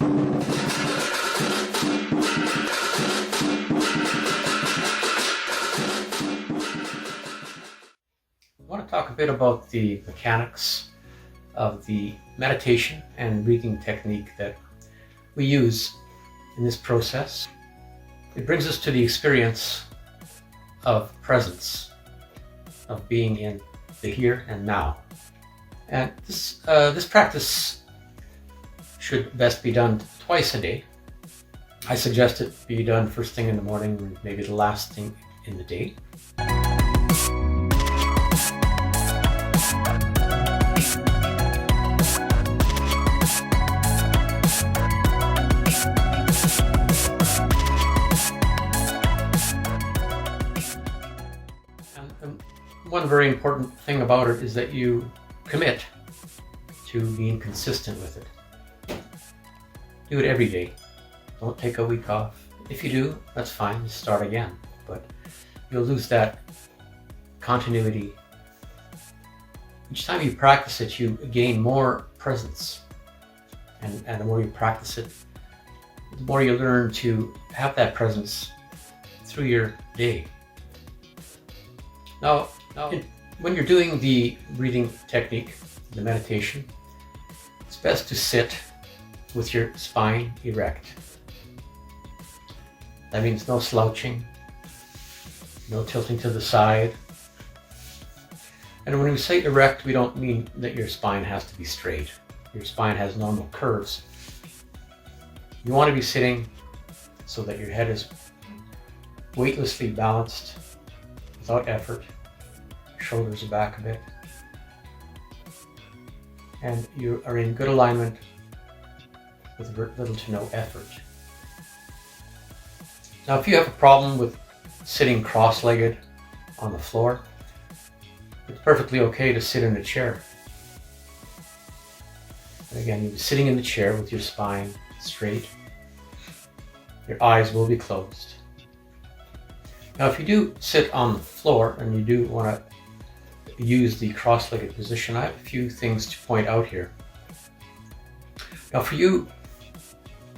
I want to talk a bit about the mechanics of the meditation and breathing technique that we use in this process. It brings us to the experience of presence, of being in the here and now. And this practice should best be done twice a day. I suggest it be done first thing in the morning and maybe the last thing in the day. And one very important thing about it is that you commit to being consistent with it. Do it every day. Don't take a week off. If you do, that's fine, just start again. But you'll lose that continuity. Each time you practice it, you gain more presence. And the more you practice it, the more you learn to have that presence through your day. Now, when you're doing the breathing technique, the meditation, it's best to sit with your spine erect. That means no slouching, no tilting to the side. And when we say erect, we don't mean that your spine has to be straight. Your spine has normal curves. You want to be sitting so that your head is weightlessly balanced without effort. Shoulders are back a bit. And you are in good alignment with little to no effort. Now, if you have a problem with sitting cross-legged on the floor, it's perfectly okay to sit in a chair. And again, you'll be sitting in the chair with your spine straight. Your eyes will be closed. Now, if you do sit on the floor and you do want to use the cross-legged position, I have a few things to point out here. Now, for you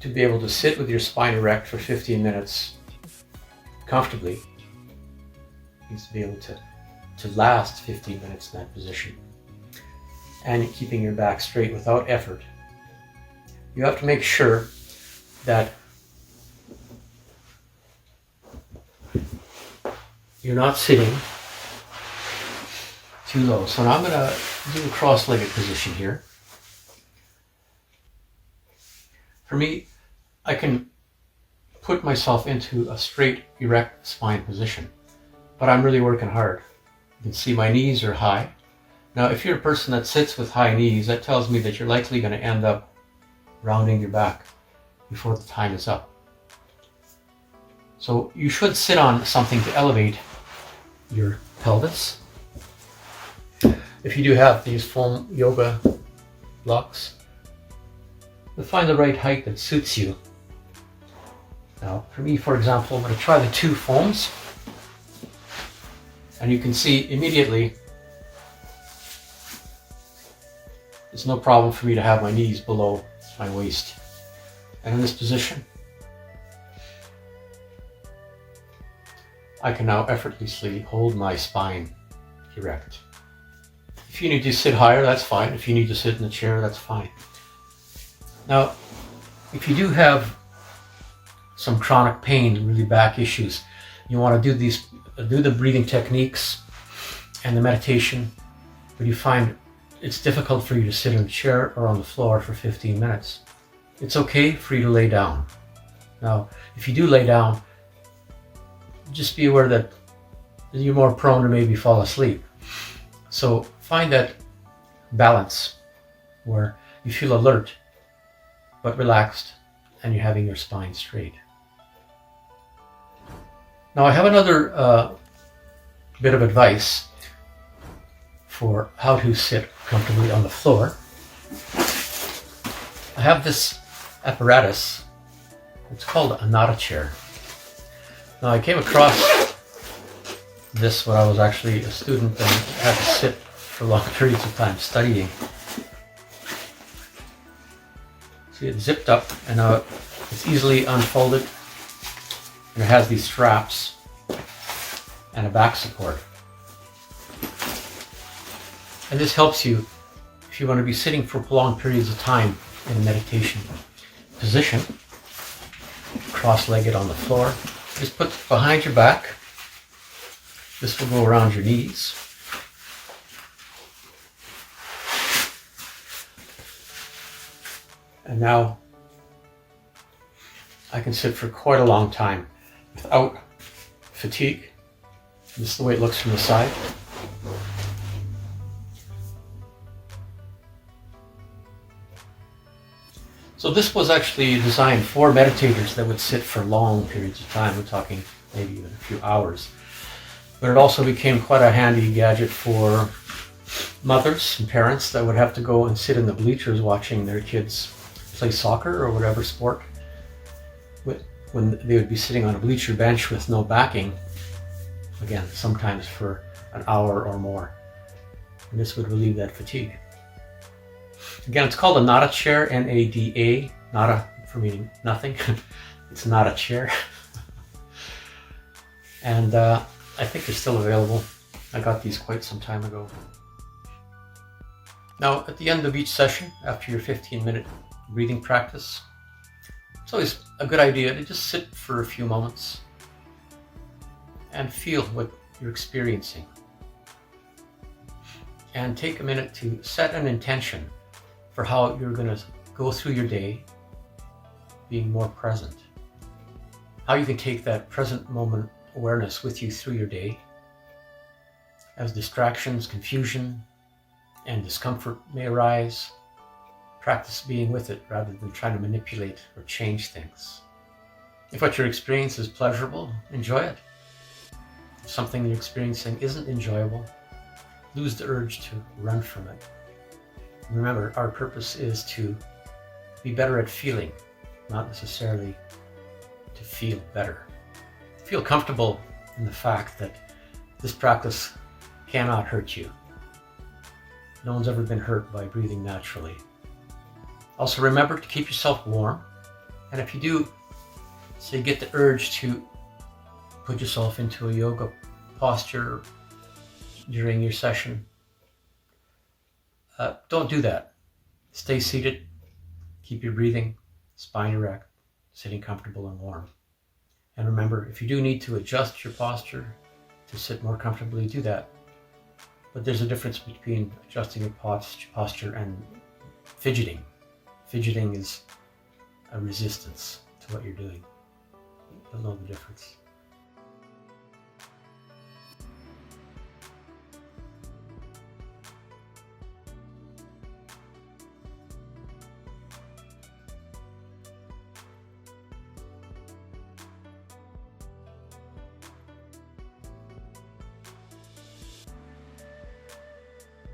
to be able to sit with your spine erect for 15 minutes comfortably, you need to be able to last 15 minutes in that position and keeping your back straight without effort. You have to make sure that you're not sitting too low. So now I'm going to do a cross-legged position here. For me, I can put myself into a straight, erect spine position, but I'm really working hard. You can see my knees are high. Now, if you're a person that sits with high knees, that tells me that you're likely going to end up rounding your back before the time is up. So you should sit on something to elevate your pelvis. If you do have these foam yoga blocks, you'll find the right height that suits you. Now, for me, for example, I'm going to try the two foams. And you can see immediately it's no problem for me to have my knees below my waist. And in this position, I can now effortlessly hold my spine erect. If you need to sit higher, that's fine. If you need to sit in the chair, that's fine. Now, if you do have some chronic pain, really back issues, you want to do the breathing techniques and the meditation, but you find it's difficult for you to sit in a chair or on the floor for 15 minutes. It's okay for you to lay down. Now, if you do lay down, just be aware that you're more prone to maybe fall asleep. So find that balance where you feel alert but relaxed and you're having your spine straight. Now, I have another bit of advice for how to sit comfortably on the floor. I have this apparatus. It's called a Nada chair. Now, I came across this when I was actually a student and had to sit for long periods of time studying. See, it's zipped up, and now it's easily unfolded, and it has these straps and a back support. And this helps you if you want to be sitting for prolonged periods of time in a meditation position, cross-legged on the floor. Just put it behind your back. This will go around your knees. And now I can sit for quite a long time without fatigue. This is the way it looks from the side. So this was actually designed for meditators that would sit for long periods of time. We're talking maybe even a few hours. But it also became quite a handy gadget for mothers and parents that would have to go and sit in the bleachers watching their kids play soccer or whatever sport. When they would be sitting on a bleacher bench with no backing, again, sometimes for an hour or more. And this would relieve that fatigue. Again, it's called a Nada chair, N-A-D-A, Nada for meaning nothing. It's not a chair. And I think they're still available. I got these quite some time ago. Now, at the end of each session, after your 15-minute breathing practice, it's always a good idea to just sit for a few moments and feel what you're experiencing. And take a minute to set an intention for how you're going to go through your day being more present. How you can take that present moment awareness with you through your day as distractions, confusion, and discomfort may arise. Practice being with it rather than trying to manipulate or change things. If what you're experiencing is pleasurable, enjoy it. If something you're experiencing isn't enjoyable, lose the urge to run from it. Remember, our purpose is to be better at feeling, not necessarily to feel better. Feel comfortable in the fact that this practice cannot hurt you. No one's ever been hurt by breathing naturally. Also remember to keep yourself warm, and if you do, say, get the urge to put yourself into a yoga posture during your session, don't do that. Stay seated, keep your breathing, spine erect, sitting comfortable and warm. And remember, if you do need to adjust your posture to sit more comfortably, do that. But there's a difference between adjusting your posture and fidgeting. Fidgeting is a resistance to what you're doing. You'll know the difference.